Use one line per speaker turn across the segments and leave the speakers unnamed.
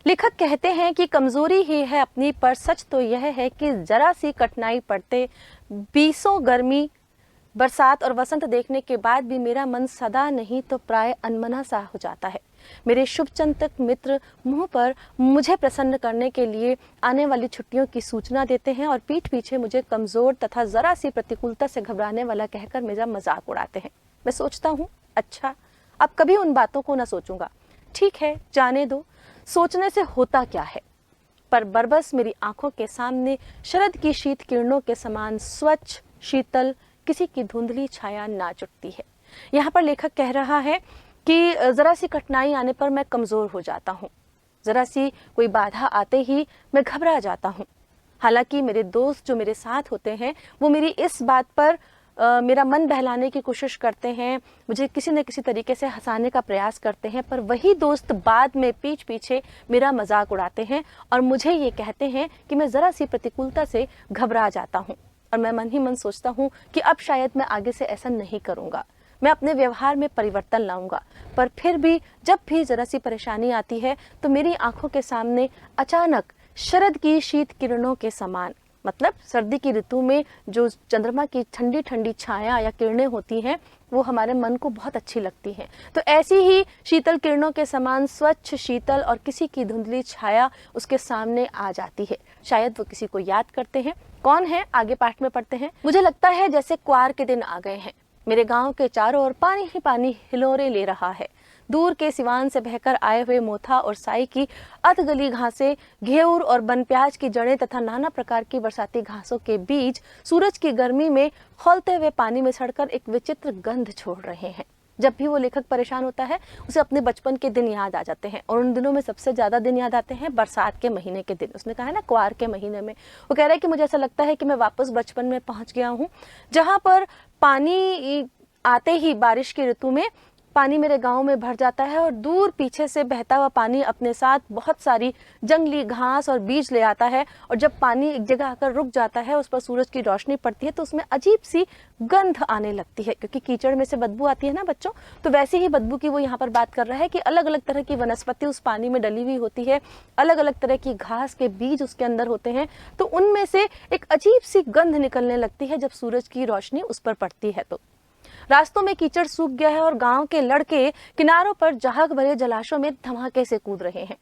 लेखक कहते हैं कि कमजोरी ही है अपनी, पर सच तो यह है कि जरा सी कठिनाई पड़ते बीसों गर्मी बरसात और वसंत देखने के बाद भी मेरा मन सदा नहीं तो प्राय अनमना सा हो जाता है। मेरे शुभचिंतक मित्र मुंह पर मुझे प्रसन्न करने के लिए आने वाली छुट्टियों की सूचना देते हैं और पीठ पीछे मुझे कमजोर तथा जरा सी प्रतिकूलता से घबराने वाला कहकर मेरा मजाक उड़ाते हैं। मैं सोचता हूँ, अच्छा अब कभी उन बातों को ना सोचूंगा। ठीक है, जाने दो, सोचने से होता क्या है। पर बरबस मेरी आंखों के सामने शरद की शीत किरणों के समान स्वच्छ शीतल किसी की धुंधली छाया नाच उठती है। यहाँ पर लेखक कह रहा है कि जरा सी कठिनाई आने पर मैं कमजोर हो जाता हूँ, जरा सी कोई बाधा आते ही मैं घबरा जाता हूँ। हालांकि मेरे दोस्त जो मेरे साथ होते हैं वो मेरी इस बात पर मेरा मन बहलाने की कोशिश करते हैं, मुझे किसी न किसी तरीके से हंसाने का प्रयास करते हैं, पर वही दोस्त बाद में पीठ पीछे मेरा मजाक उड़ाते हैं और मुझे ये कहते हैं कि मैं ज़रा सी प्रतिकूलता से घबरा जाता हूँ। और मैं मन ही मन सोचता हूँ कि अब शायद मैं आगे से ऐसा नहीं करूँगा, मैं अपने व्यवहार में परिवर्तन लाऊंगा। पर फिर भी जब भी ज़रा सी परेशानी आती है तो मेरी आंखों के सामने अचानक शरद की शीत किरणों के समान, मतलब सर्दी की ऋतु में जो चंद्रमा की ठंडी ठंडी छाया या किरणें होती हैं वो हमारे मन को बहुत अच्छी लगती हैं। तो ऐसी ही शीतल किरणों के समान स्वच्छ शीतल और किसी की धुंधली छाया उसके सामने आ जाती है। शायद वो किसी को याद करते हैं। कौन है, आगे पाठ में पढ़ते हैं। मुझे लगता है जैसे क्वार के दिन आ गए हैं। मेरे गांव के चारों ओर पानी ही पानी हिलोरे ले रहा है। दूर के सिवान से बहकर आए हुए मोथा और साई की अधगली घासें, घेऊर और बनप्याज की जड़ें तथा नाना प्रकार की बरसाती घासों के बीज सूरज की गर्मी में खौलते हुए पानी में सड़कर एक विचित्र गंध छोड़ रहे हैं। जब भी वो लेखक परेशान होता है उसे अपने बचपन के दिन याद आ जाते हैं, और उन दिनों में सबसे ज्यादा दिन याद आते हैं बरसात के महीने के दिन। उसने कहा है ना, क्वार के महीने में। वो कह रहा है कि मुझे ऐसा लगता है कि मैं वापस बचपन में पहुंच गया हूँ, जहां पर पानी आते ही बारिश की ऋतु में पानी मेरे गांव में भर जाता है और दूर पीछे से बहता हुआ पानी अपने साथ बहुत सारी जंगली घास और बीज ले आता है। और जब पानी एक जगह आकर रुक जाता है, उस पर सूरज की रोशनी पड़ती है तो उसमें अजीब सी गंध आने लगती है, क्योंकि कीचड़ में से बदबू आती है ना बच्चों। तो वैसी ही बदबू की वो यहाँ पर बात कर रहा है कि अलग अलग तरह की वनस्पति उस पानी में डली हुई होती है, अलग अलग तरह की घास के बीज उसके अंदर होते हैं, तो उनमें से एक अजीब सी गंध निकलने लगती है जब सूरज की रोशनी उस पर पड़ती है। तो रास्तों में कीचड़ सूख गया है और गांव के लड़के किनारों पर जहाग भरे जलाशयों में धमाके से कूद रहे हैं।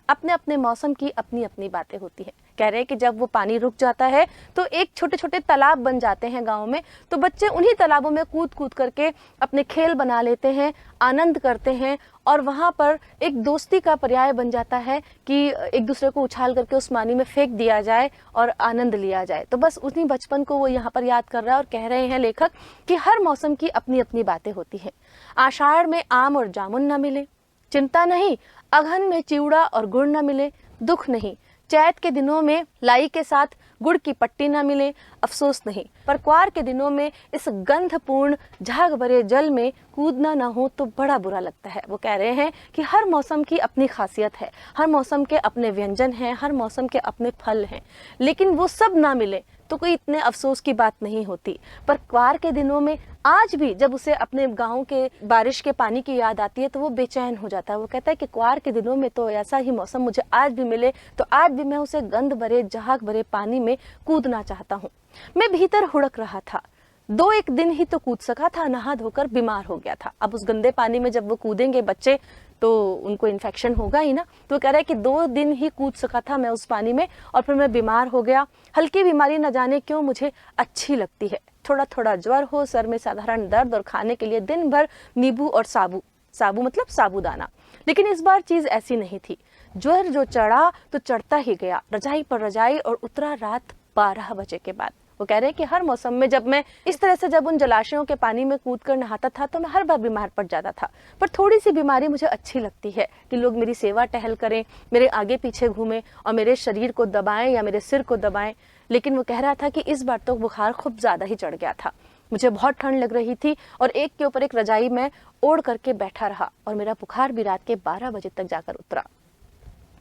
अपने अपने मौसम की अपनी अपनी बातें होती हैं। कह रहे हैं कि जब वो पानी रुक जाता है तो एक छोटे छोटे तालाब बन जाते हैं गांव में, तो बच्चे उन्हीं तालाबों में कूद कूद करके अपने खेल बना लेते हैं, आनंद करते हैं, और वहां पर एक दोस्ती का पर्याय बन जाता है कि एक दूसरे को उछाल करके उस पानी में फेंक दिया जाए और आनंद लिया जाए। तो बस उन्हीं बचपन को वो यहाँ पर याद कर रहा है और कह रहे हैं लेखक कि हर मौसम की अपनी अपनी बातें होती हैं। आषाढ़ में आम और जामुन न मिले, चिंता नहीं। अगहन में चिवड़ा और गुड़ न मिले, दुख नहीं। चैत के दिनों में लाई के साथ गुड़ की पट्टी न मिले, अफसोस नहीं। पर क्वार के दिनों में इस गंधपूर्ण झाग भरे जल में कूदना न हो तो बड़ा बुरा लगता है। वो कह रहे हैं कि हर मौसम की अपनी खासियत है, हर मौसम के अपने व्यंजन हैं, हर मौसम के अपने फल हैं, लेकिन वो सब ना मिले तो कोई इतने अफसोस की बात नहीं होती। पर क्वार के दिनों में आज भी जब उसे अपने गांव के बारिश के पानी की याद आती है तो वो बेचैन हो जाता है। वो कहता है कि क्वार के दिनों में तो ऐसा ही मौसम मुझे आज भी मिले तो आज भी मैं उसे गंध भरे जहाग भरे पानी में कूदना चाहता हूँ। मैं भीतर हुड़क रहा था, 2-1 दिन ही तो कूद सका था, नहा धोकर बीमार हो गया था। अब उस गंदे पानी में जब वो कूदेंगे बच्चे तो उनको इन्फेक्शन होगा ही ना। तो कह रहा है कि 2 दिन ही कूद सका था मैं उस पानी में और फिर मैं बीमार हो गया। हल्की बीमारी न जाने क्यों मुझे अच्छी लगती है। थोड़ा थोड़ा ज्वर हो, सर में साधारण दर्द और खाने के लिए दिन भर नींबू और साबू मतलब साबूदाना। लेकिन इस बार चीज ऐसी नहीं थी। ज्वर जो चढ़ा तो चढ़ता ही गया, रजाई पर रजाई, और उतरा रात 12 बजे के बाद। वो कह रहे हैं कि हर मौसम में जब मैं इस तरह से जब उन जलाशयों के पानी में कूद कर नहाता था तो मैं हर बार बीमार पड़ जाता था। पर थोड़ी सी बीमारी मुझे अच्छी लगती है कि लोग मेरी सेवा टहल करें, मेरे आगे पीछे घूमें और मेरे शरीर को दबाएं या मेरे सिर को दबाएं। लेकिन वो कह रहा था कि इस बार तो बुखार खूब ज्यादा ही चढ़ गया था, मुझे बहुत ठंड लग रही थी और एक के ऊपर एक रजाई में ओढ़ करके बैठा रहा और मेरा बुखार भी रात के 12 बजे तक जाकर उतरा।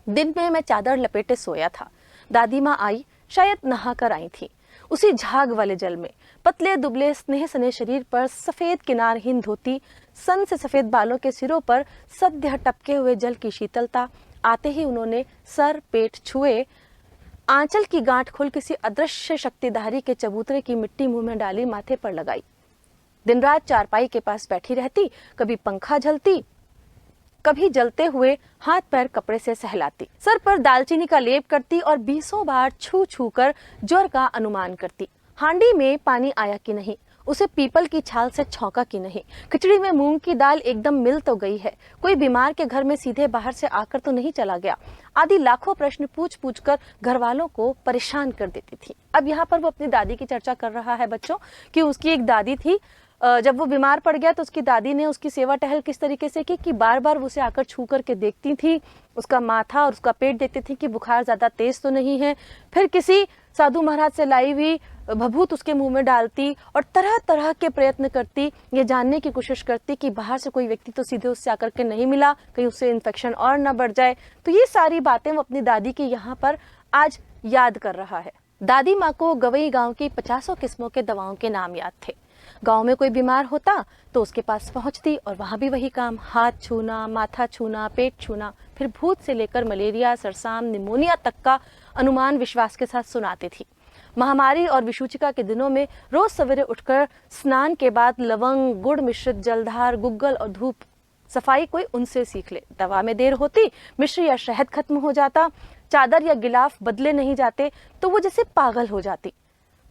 दिन में मैं चादर लपेटे सोया था। दादी माँ आई, शायद नहा कर आई थी। उसी झाग वाले जल में पतले दुबले स्नेह सने शरीर पर सफेद किनारहीन धोती, सन से सफेद बालों के सिरों पर सद्य टपके हुए जल की शीतलता, आते ही उन्होंने सर पेट छुए, आंचल की गांठ खोल किसी अदृश्य शक्तिधारी के चबूतरे की मिट्टी मुंह में डाली, माथे पर लगाई। दिन रात चारपाई के पास बैठी रहती, कभी पंखा झलती, कभी जलते हुए हाथ पैर कपड़े से सहलाती, सर पर दालचीनी का लेप करती और 20 बार छू छू कर ज्वर का अनुमान करती। हांडी में पानी आया कि नहीं, उसे पीपल की छाल से छौंका कि नहीं, खिचड़ी में मूंग की दाल एकदम मिल तो गई है, कोई बीमार के घर में सीधे बाहर से आकर तो नहीं चला गया, आदि लाखों प्रश्न पूछ पूछ कर घर वालों को परेशान कर देती थी। अब यहाँ पर वो अपनी दादी की चर्चा कर रहा है बच्चों, कि उसकी एक दादी थी, जब वो बीमार पड़ गया तो उसकी दादी ने उसकी सेवा टहल किस तरीके से की कि बार बार उसे आकर छू करके देखती थी, उसका माथा और उसका पेट देखती थी कि बुखार ज्यादा तेज तो नहीं है, फिर किसी साधु महाराज से लाई हुई भभूत उसके मुंह में डालती और तरह तरह के प्रयत्न करती, ये जानने की कोशिश करती कि बाहर से कोई व्यक्ति तो सीधे उससे आकर के नहीं मिला, कहीं उससे इन्फेक्शन और न बढ़ जाए। तो ये सारी बातें वो अपनी दादी की यहाँ पर आज याद कर रहा है। दादी माँ को गवई गांव की 50 किस्मों के दवाओं के नाम याद थे। गांव में कोई बीमार होता तो उसके पास पहुंचती और वहां भी वही काम, हाथ छूना, माथा छूना, पेट छूना, फिर भूत से लेकर मलेरिया, सरसाम, निमोनिया तक का अनुमान विश्वास के साथ सुनाती थी। महामारी और विषूचिका के दिनों में रोज सवेरे उठकर स्नान के बाद लवंग, गुड़ मिश्रित जलधार, गुग्गल और धूप सफाई कोई उनसे सीख ले। दवा में देर होती, मिश्र या शहद खत्म हो जाता, चादर या गिलाफ बदले नहीं जाते तो वो जैसे पागल हो जाती।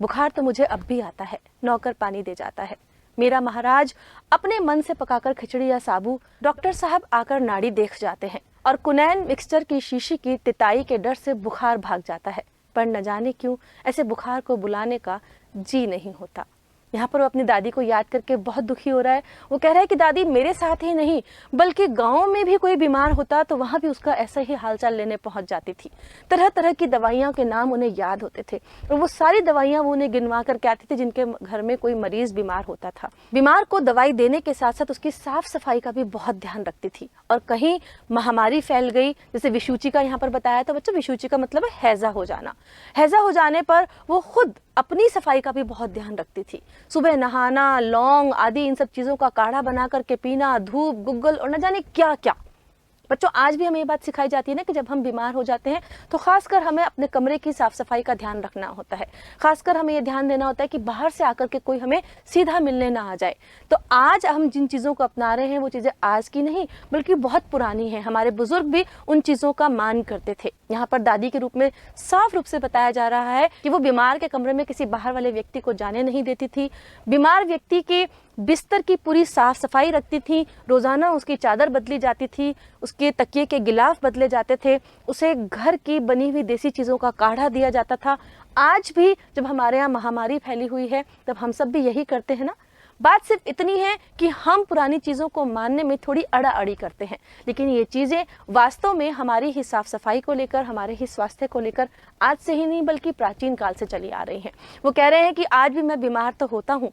बुखार तो मुझे अब भी आता है, नौकर पानी दे जाता है। मेरा महाराज अपने मन से पकाकर खिचड़ी या साबू डॉक्टर साहब आकर नाड़ी देख जाते हैं और कुनैन मिक्सचर की शीशी की तिताई के डर से बुखार भाग जाता है। पर न जाने क्यों ऐसे बुखार को बुलाने का जी नहीं होता। यहाँ पर वो अपनी दादी को याद करके बहुत दुखी हो रहा है। वो कह रहा है कि दादी, मेरे साथ ही नहीं बल्कि गांव में भी कोई बीमार होता तो वहां भी उसका ऐसा ही हालचाल लेने पहुंच जाती थी। तरह तरह की दवाइयों के नाम उन्हें याद होते थे और वो सारी दवाइयां वो उन्हें गिनवा करके आती थी जिनके घर में कोई मरीज बीमार होता था। बीमार को दवाई देने के साथ साथ उसकी साफ सफाई का भी बहुत ध्यान रखती थी। और कहीं महामारी फैल गई, जैसे विषूचिका यहाँ पर बताया, तो बच्चों विषूचिका मतलब है हैजा हो जाना। हैजा हो जाने पर वो खुद अपनी सफाई का भी बहुत ध्यान रखती थी। सुबह नहाना, लौंग आदि इन सब चीजों का काढ़ा बना करके पीना, धूप, गुग्गल और न जाने क्या क्या। बच्चों आज भी हमें ये बात सिखाई जाती है ना कि जब हम बीमार हो जाते हैं तो खासकर हमें अपने कमरे की साफ सफाई का ध्यान रखना होता है। खासकर हमें ये ध्यान देना होता है कि बाहर से आकर के कोई हमें सीधा मिलने ना आ जाए। तो आज हम जिन चीजों को अपना रहे हैं वो चीजें आज की नहीं बल्कि बहुत पुरानी हैं। हमारे बुजुर्ग भी उन चीजों का मान करते थे। यहाँ पर दादी के रूप में साफ रूप से बताया जा रहा है कि वो बीमार के कमरे में किसी बाहर वाले व्यक्ति को जाने नहीं देती थी। बीमार व्यक्ति के बिस्तर की पूरी साफ सफाई रखती थी। रोजाना उसकी चादर बदली जाती थी, उसके तकिए के गिलाफ बदले जाते थे, उसे घर की बनी हुई देसी चीजों का काढ़ा दिया जाता था। आज भी जब हमारे यहाँ महामारी फैली हुई है तब हम सब भी यही करते हैं ना। बात सिर्फ इतनी है कि हम पुरानी चीजों को मानने में थोड़ी अड़ाअड़ी करते हैं, लेकिन ये चीजें वास्तव में हमारी ही साफ सफाई को लेकर, हमारे ही स्वास्थ्य को लेकर आज से ही नहीं बल्कि प्राचीन काल से चली आ रही हैं। वो कह रहे हैं कि आज भी मैं बीमार तो होता हूँ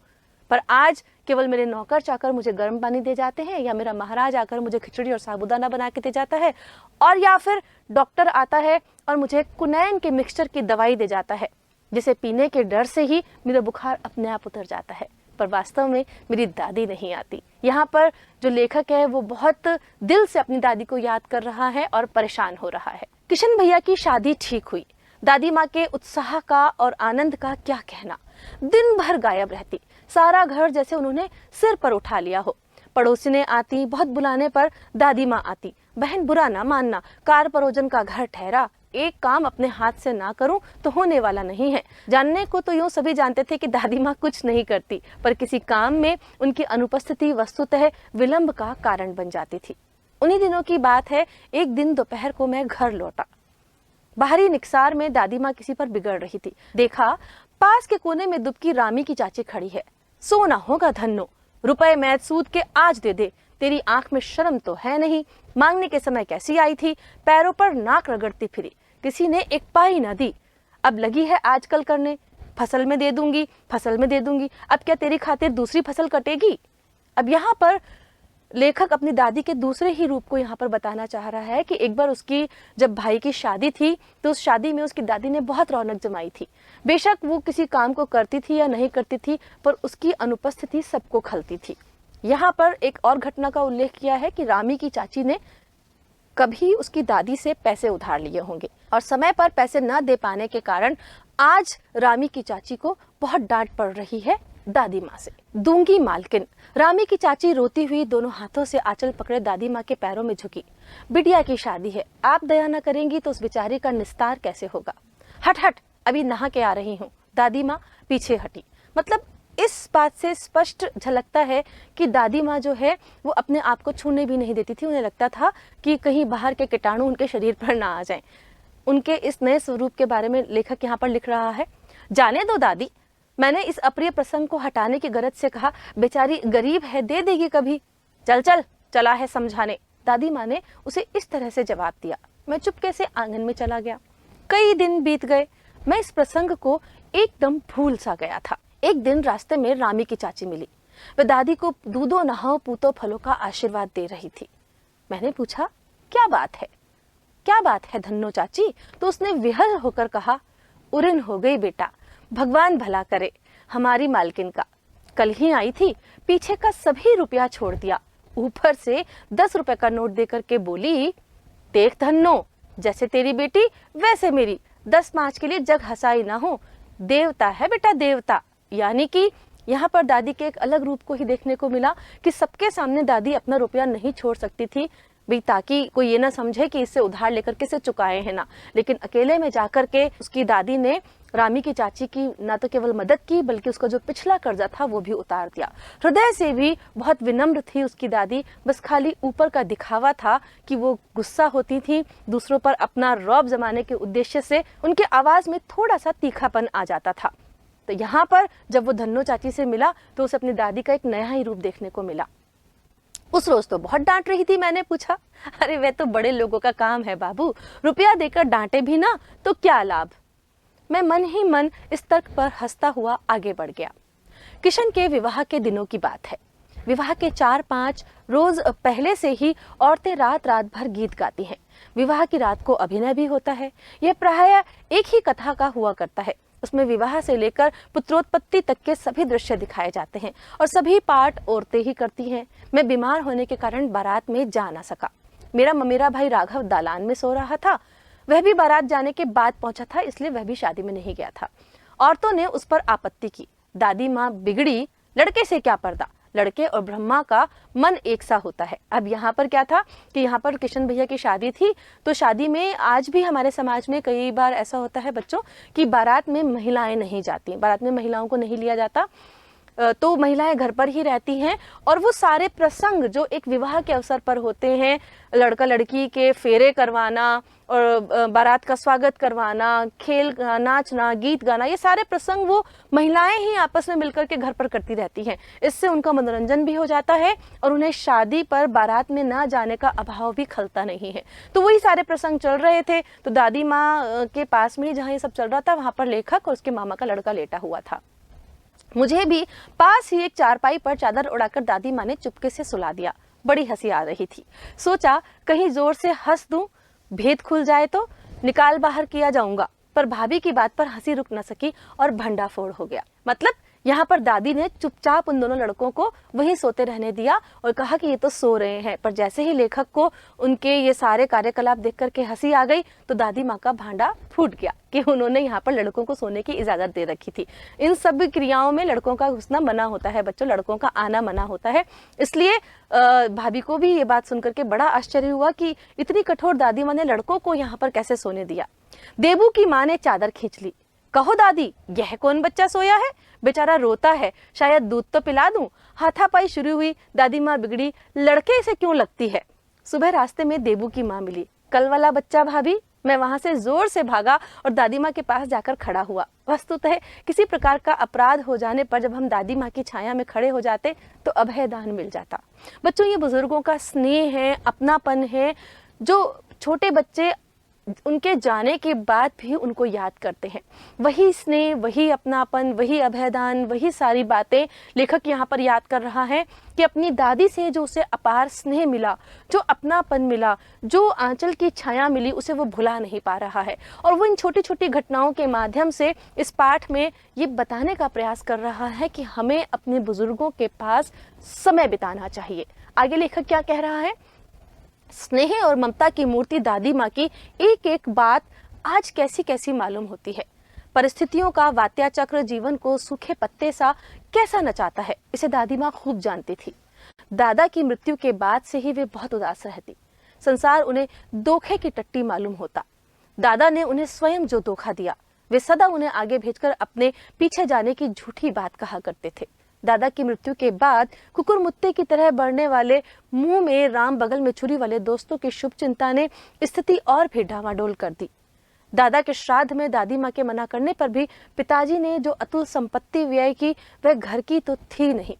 पर आज केवल मेरे नौकर चाकर मुझे गर्म पानी दे जाते हैं, या मेरा महाराज आकर मुझे खिचड़ी और साबूदाना बना के दे जाता है, और या फिर डॉक्टर आता है और मुझे कुनैन के मिक्सचर की दवाई दे जाता है जिसे पीने के डर से ही मेरा बुखार अपने आप उतर जाता है। पर वास्तव में मेरी दादी नहीं आती। यहाँ पर जो लेखक है वो बहुत दिल से अपनी दादी को याद कर रहा है और परेशान हो रहा है। किशन भैया की शादी ठीक हुई। दादी माँ के उत्साह का और आनंद का क्या कहना। दिन भर गायब रहती, सारा घर जैसे उन्होंने सिर पर उठा लिया हो। पड़ोसिनें आती, बहुत बुलाने पर दादी माँ आती। बहन बुरा ना मानना, कार परोजन का घर ठहरा, एक काम अपने हाथ से ना करूं तो होने वाला नहीं है। जानने को तो यूं सभी जानते थे कि दादी माँ कुछ नहीं करती, पर किसी काम में उनकी अनुपस्थिति वस्तुतः विलंब का कारण बन जाती थी। उन्हीं दिनों की बात है, एक दिन दोपहर को मैं घर लौटा। बाहरी निकसार में दादी माँ किसी पर बिगड़ रही थी। देखा पास के कोने में दुबकी रामी की चाची खड़ी है। सोना होगा धन्नो, रुपए मैच सूद के आज दे दे, तेरी आंख में शर्म तो है नहीं। मांगने के समय कैसी आई थी, पैरों पर नाक रगड़ती फिरी, किसी ने एक पाई ना दी। अब लगी है आजकल करने, फसल में दे दूंगी, फसल में दे दूंगी। अब क्या तेरी खातिर दूसरी फसल कटेगी। अब यहाँ पर लेखक अपनी दादी के दूसरे ही रूप को यहाँ पर बताना चाह रहा है कि एक बार उसकी जब भाई की शादी थी तो उस शादी में उसकी दादी ने बहुत रौनक जमाई थी। बेशक वो किसी काम को करती थी या नहीं करती थी, पर उसकी अनुपस्थिति सबको खलती थी। यहाँ पर एक और घटना का उल्लेख किया है कि रामी की चाची ने कभी उसकी दादी से पैसे उधार लिए होंगे और समय पर पैसे न दे पाने के कारण आज रामी की चाची को बहुत डांट पड़ रही है दादी माँ से। दूंगी मालकिन। रामी की चाची रोती हुई दोनों हाथों से आंचल पकड़े दादी माँ के पैरों में झुकी। बिटिया की शादी है, आप दया न करेंगी तो उस बेचारी का निस्तार कैसे होगा। हट हट, अभी नहा के आ रही हूँ। दादी माँ पीछे हटी। मतलब इस बात से स्पष्ट झलकता है कि दादी माँ जो है वो अपने आप को छूने भी नहीं देती थी। उन्हें लगता था कि कहीं बाहर के कीटाणु उनके शरीर पर ना आ जाएं। उनके इस नए स्वरूप के बारे में लेखक यहाँ पर लिख रहा है। जाने दो दादी, मैंने इस अप्रिय प्रसंग को हटाने की गरज से कहा, बेचारी गरीब है, दे देगी कभी। चल चल, चला है समझाने। दादी माँ ने उसे इस तरह से जवाब दिया। मैं चुपके से आंगन में चला गया। कई दिन बीत गए, मैं इस प्रसंग को एकदम भूल सा गया था। एक दिन रास्ते में रामी की चाची मिली। वह दादी को दूधो नहाओ पूतो फलों का आशीर्वाद दे रही थी। मैंने पूछा, क्या बात है, क्या बात है धन्नो चाची? तो उसने विहल होकर कहा, उरिन हो गई बेटा, भगवान भला करे हमारी मालकिन का। कल ही आई थी, पीछे का सभी रुपया छोड़ दिया, ऊपर से 10 रुपए का नोट देकर के बोली, देख धन्नो, जैसे तेरी बेटी वैसे मेरी, 10-5 के लिए जग हंसाई ना हो। देवता है बेटा, देवता। यानी कि यहाँ पर दादी के एक अलग रूप को ही देखने को मिला कि सबके सामने दादी अपना रुपया नहीं छोड़ सकती थी भी, ताकि कोई ये ना समझे कि इससे उधार लेकर के इसे चुकाए हैं ना। लेकिन अकेले में जाकर के उसकी दादी ने रामी की चाची की ना तो केवल मदद की बल्कि उसका जो पिछला कर्जा था वो भी उतार दिया। हृदय से भी बहुत विनम्र थी उसकी दादी। बस खाली ऊपर का दिखावा था कि वो गुस्सा होती थी, दूसरों पर अपना रौब जमाने के उद्देश्य से उनके आवाज में थोड़ा सा तीखापन आ जाता था। तो यहाँ पर जब वो धन्नो चाची से मिला तो उसे अपनी दादी का एक नया ही रूप देखने को मिला। उस रोज तो बहुत डांट रही थी। मैंने पूछा, अरे वह तो बड़े लोगों का काम है बाबू, रुपया देकर डांटे भी ना तो क्या लाभ। मैं मन ही मन इस तर्क पर हंसता हुआ आगे बढ़ गया। किशन के विवाह के दिनों की बात है। विवाह के 4-5 रोज पहले से ही औरतें रात रात भर गीत गाती हैं। विवाह की रात को अभिनय भी होता है। यह प्रायः एक ही कथा का हुआ करता है। उसमें विवाह से लेकर पुत्रोत्पत्ति तक के सभी दृश्य दिखाए जाते हैं और सभी पाठ औरतें ही करती हैं। मैं बीमार होने के कारण बारात में जा ना सका। मेरा ममेरा भाई राघव दालान में सो रहा था। वह भी बारात जाने के बाद पहुंचा था, इसलिए वह भी शादी में नहीं गया था। औरतों ने उस पर आपत्ति की। दादी माँ बिगड़ी, लड़के से क्या पर्दा, लड़के और ब्रह्मा का मन एक सा होता है। अब यहाँ पर क्या था कि यहाँ पर किशन भैया की शादी थी, तो शादी में आज भी हमारे समाज में कई बार ऐसा होता है बच्चों कि बारात में महिलाएं नहीं जाती, बारात में महिलाओं को नहीं लिया जाता, तो महिलाएं घर पर ही रहती हैं। और वो सारे प्रसंग जो एक विवाह के अवसर पर होते हैं, लड़का लड़की के फेरे करवाना और बारात का स्वागत करवाना, खेल नाचना, गीत गाना, ये सारे प्रसंग वो महिलाएं ही आपस में मिलकर के घर पर करती रहती हैं। इससे उनका मनोरंजन भी हो जाता है और उन्हें शादी पर बारात में ना जाने का अभाव भी खलता नहीं है। तो वही सारे प्रसंग चल रहे थे। तो दादी माँ के पास में जहाँ ये सब चल रहा था वहां पर लेखक और उसके मामा का लड़का लेटा हुआ था। मुझे भी पास ही एक चारपाई पर चादर उड़ाकर दादी माँ ने चुपके से सुला दिया। बड़ी हंसी आ रही थी। सोचा कहीं जोर से हंस दूं, भेद खुल जाए तो निकाल बाहर किया जाऊंगा, पर भाभी की बात पर हंसी रुक न सकी और भंडाफोड़ हो गया। मतलब यहाँ पर दादी ने चुपचाप उन दोनों लड़कों को वहीं सोते रहने दिया और कहा कि ये तो सो रहे हैं। पर जैसे ही लेखक को उनके ये सारे कार्यकलाप देख करके हंसी आ गई तो दादी माँ का भांडा फूट गया कि उन्होंने यहाँ पर लड़कों को सोने की इजाजत दे रखी थी। इन सब क्रियाओं में लड़कों का घुसना मना होता है बच्चों, लड़कों का आना मना होता है। इसलिए भाभी को भी ये बात सुनकर के बड़ा आश्चर्य हुआ कि इतनी कठोर दादी माँ ने लड़कों को यहाँ पर कैसे सोने दिया। देबू की माँ ने चादर खींच ली। कहो दादी, यह कौन बच्चा सोया है, बेचारा रोता है, शायद दूध तो पिला दूं। हाथापाई शुरू हुई। दादी माँ बिगड़ी, लड़के से क्यों लगती है। सुबह रास्ते में देबू की माँ मिली। कल वाला बच्चा भाभी। मैं वहां से जोर से भागा और दादी माँ के पास जाकर खड़ा हुआ। वस्तुतः किसी प्रकार का अपराध हो जाने पर जब हम दादी माँ की छाया में खड़े हो जाते तो अभय दान मिल जाता। बच्चों, ये बुजुर्गों का स्नेह है, अपनापन है, जो छोटे बच्चे उनके जाने के बाद भी उनको याद करते हैं। वही स्नेह, वही अपनापन, वही अभयदान, वही सारी बातें लेखक यहाँ पर याद कर रहा है कि अपनी दादी से जो उसे अपार स्नेह मिला, जो अपनापन मिला, जो आंचल की छाया मिली, उसे वो भुला नहीं पा रहा है। और वो इन छोटी छोटी घटनाओं के माध्यम से इस पाठ में ये बताने का प्रयास कर रहा है कि हमें अपने बुजुर्गों के पास समय बिताना चाहिए। आगे लेखक क्या कह रहा है, स्नेह और ममता की मूर्ति दादी माँ की एक एक बात आज कैसी कैसी मालूम होती है। परिस्थितियों का वात्या चक्र जीवन को सूखे पत्ते सा कैसा नचाता है, इसे दादी माँ खूब जानती थी। दादा की मृत्यु के बाद से ही वे बहुत उदास रहती। संसार उन्हें धोखे की टट्टी मालूम होता। दादा ने उन्हें स्वयं जो धोखा दिया, वे सदा उन्हें आगे भेजकर अपने पीछे जाने की झूठी बात कहा करते थे। दादा की मृत्यु के बाद कुकुर मुत्ते की तरह बढ़ने वाले मुंह में राम बगल में छुरी वाले दोस्तों की शुभ चिंता ने स्थिति और भी डामाडोल कर दी। दादा के श्राद्ध में दादी माँ के मना करने पर भी पिताजी ने जो अतुल संपत्ति व्यय की वह घर की तो थी नहीं।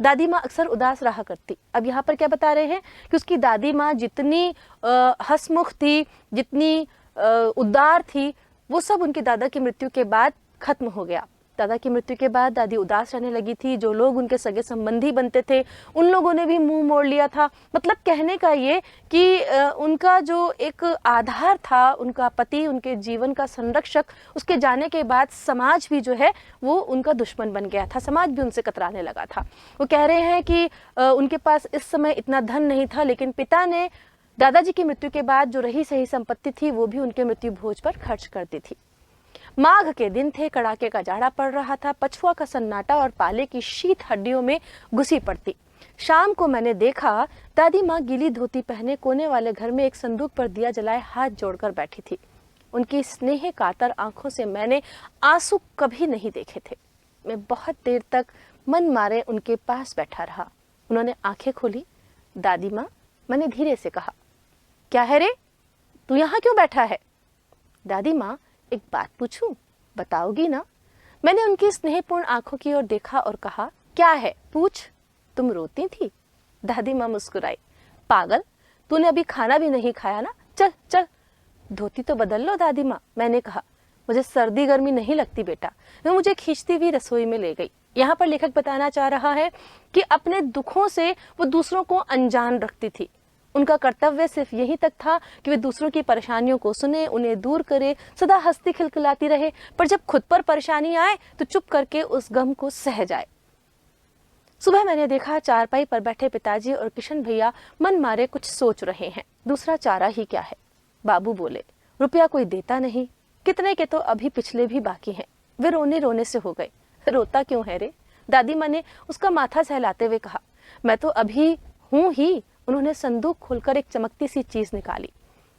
दादी माँ अक्सर उदास रहा करती। अब यहाँ पर क्या बता रहे हैं कि उसकी दादी माँ जितनी हंसमुख थी, जितनी उदार थी, वो सब उनकी दादा की मृत्यु के बाद खत्म हो गया। दादा की मृत्यु के बाद दादी उदास रहने लगी थी। जो लोग उनके सगे संबंधी बनते थे उन लोगों ने भी मुंह मोड़ लिया था। मतलब कहने का ये कि उनका जो एक आधार था, उनका पति, उनके जीवन का संरक्षक, उसके जाने के बाद समाज भी जो है वो उनका दुश्मन बन गया था। समाज भी उनसे कतराने लगा था। वो कह रहे हैं कि उनके पास इस समय इतना धन नहीं था, लेकिन पिता ने दादाजी की मृत्यु के बाद जो रही सही संपत्ति थी वो भी उनके मृत्यु भोज पर खर्च कर दी थी। माघ के दिन थे, कड़ाके का जाड़ा पड़ रहा था। पछुआ का सन्नाटा और पाले की शीत हड्डियों में घुसी पड़ती। शाम को मैंने देखा दादी माँ गीली धोती पहने कोने वाले घर में एक संदूक पर दिया जलाए हाथ जोड़कर बैठी थी। उनकी स्नेह कातर आंखों से मैंने आंसू कभी नहीं देखे थे। मैं बहुत देर तक मन मारे उनके पास बैठा रहा। उन्होंने आंखें खोली। दादी माँ, मैंने धीरे से कहा, क्या है रे, तू यहाँ क्यों बैठा है? दादी माँ, एक बात पूछूं, बताओगी ना? मैंने उनकी स्नेहपूर्ण आंखों की ओर देखा और कहा, क्या है, पूछ। तुम रोती थी? दादी माँ मुस्कुराई। पागल, तूने अभी खाना भी नहीं खाया ना? चल चल धोती तो बदल लो दादी माँ, मैंने कहा। मुझे सर्दी गर्मी नहीं लगती बेटा। वो मुझे खींचती हुई रसोई में ले गई। यहाँ पर लेखक बताना चाह रहा है कि अपने दुखों से वो दूसरों को अनजान रखती थी। उनका कर्तव्य सिर्फ यही तक था कि वे दूसरों की परेशानियों को सुने, उन्हें दूर करे, सदा हंसती खिलखिलाती रहे, पर जब खुद पर परेशानी आए तो चुप करके उस गम को सह जाए। सुबह मैंने देखा चारपाई पर बैठे पिताजी और किशन भैया मन मारे कुछ सोच रहे हैं। दूसरा चारा ही क्या है। बाबू बोले, रुपया कोई देता नहीं, कितने के तो अभी पिछले भी बाकी हैं। वे रोने रोने से हो गए। रोता क्यों है रे? दादी माँ ने उसका माथा सहलाते हुए कहा, मैं तो अभी हूं ही। उन्होंने संदूक खोलकर एक चमकती सी चीज निकाली।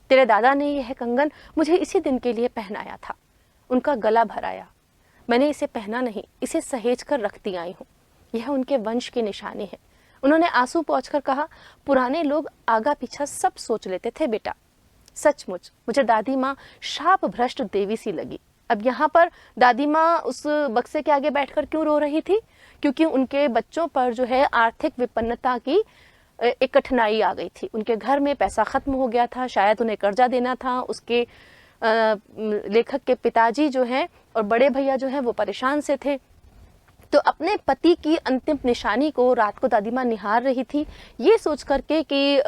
तेरे दादा ने यह कंगन मुझे इसी दिन के लिए पहनाया था। उनका गला भराया। मैंने इसे पहना नहीं, इसे सहेज कर रखती आई हूँ। यह उनके वंश की निशानी है। उन्होंने आंसू पोंछकर कहा, पुराने लोग आगा पीछा सब सोच लेते थे बेटा। सचमुच मुझे दादी माँ शाप भ्रष्ट देवी सी लगी। अब यहाँ पर दादी माँ उस बक्से के आगे बैठकर क्यों रो रही थी? क्योंकि उनके बच्चों पर जो है आर्थिक विपन्नता की एक कठिनाई आ गई थी। उनके घर में पैसा खत्म हो गया था, शायद उन्हें कर्जा देना था। उसके लेखक के पिताजी जो हैं और बड़े भैया जो हैं वो परेशान से थे। तो अपने पति की अंतिम निशानी को रात को दादी माँ निहार रही थी, ये सोच करके कि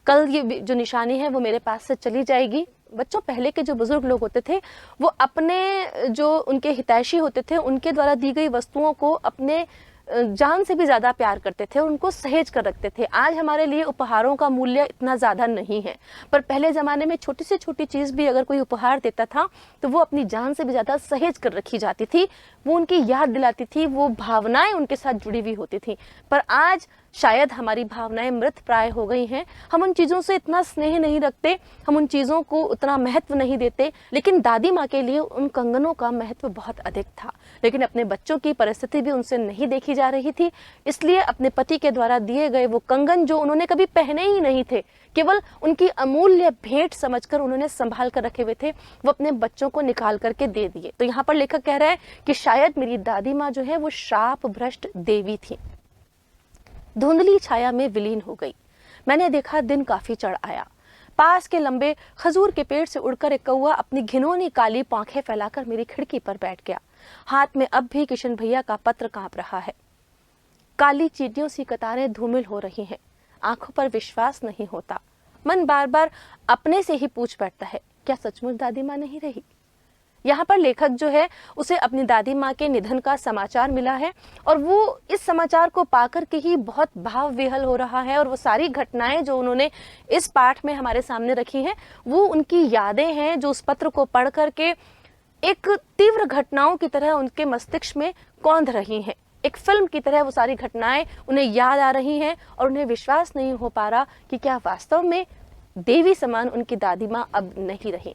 कल ये जो निशानी है वो मेरे पास से चली जाएगी। बच्चों, पहले के जो बुजुर्ग लोग होते थे वो अपने जो उनके हितैषी होते थे उनके द्वारा दी गई वस्तुओं को अपने जान से भी ज्यादा प्यार करते थे और उनको सहेज कर रखते थे। आज हमारे लिए उपहारों का मूल्य इतना ज्यादा नहीं है, पर पहले जमाने में छोटी से छोटी चीज भी अगर कोई उपहार देता था तो वो अपनी जान से भी ज्यादा सहेज कर रखी जाती थी। वो उनकी याद दिलाती थी, वो भावनाएं उनके साथ जुड़ी हुई होती थी। पर आज शायद हमारी भावनाएं मृत प्राय हो गई हैं। हम उन चीजों से इतना स्नेह नहीं रखते, हम उन चीजों को उतना महत्व नहीं देते। लेकिन दादी माँ के लिए उन कंगनों का महत्व बहुत अधिक था। लेकिन अपने बच्चों की परिस्थिति भी उनसे नहीं देखी जा रही थी, इसलिए अपने पति के द्वारा दिए गए वो कंगन जो उन्होंने कभी पहने ही नहीं थे, केवल उनकी अमूल्य भेंट समझकर उन्होंने संभाल कर रखे हुए थे, वो अपने बच्चों को निकाल करके दे दिए। तो यहाँ पर लेखक कह रहा है कि शायद मेरी दादी माँ जो है वो शाप भ्रष्ट देवी थी। धुंधली छाया में विलीन हो गई। मैंने देखा दिन काफी चढ़ आया। पास के लंबे खजूर के पेड़ से उड़कर एक कौवा अपनी घिनौनी काली पांखें फैलाकर मेरी खिड़की पर बैठ गया। हाथ में अब भी किशन भैया का पत्र कांप रहा है। काली चींटियों सी कतारें धूमिल हो रही हैं। आंखों पर विश्वास नहीं होता। मन बार बार अपने से ही पूछ बैठता है, क्या सचमुच दादी माँ नहीं रही? यहाँ पर लेखक जो है उसे अपनी दादी माँ के निधन का समाचार मिला है और वो इस समाचार को पाकर के ही बहुत भाव विह्वल हो रहा है और वो सारी घटनाएं जो उन्होंने इस पाठ में हमारे सामने रखी हैं वो उनकी यादें हैं जो उस पत्र को पढ़ करके एक तीव्र घटनाओं की तरह उनके मस्तिष्क में कौंध रही हैं। एक फिल्म की तरह वो सारी घटनाएं उन्हें याद आ रही हैं और उन्हें विश्वास नहीं हो पा रहा कि क्या वास्तव में देवी समान उनकी दादी माँ अब नहीं रही।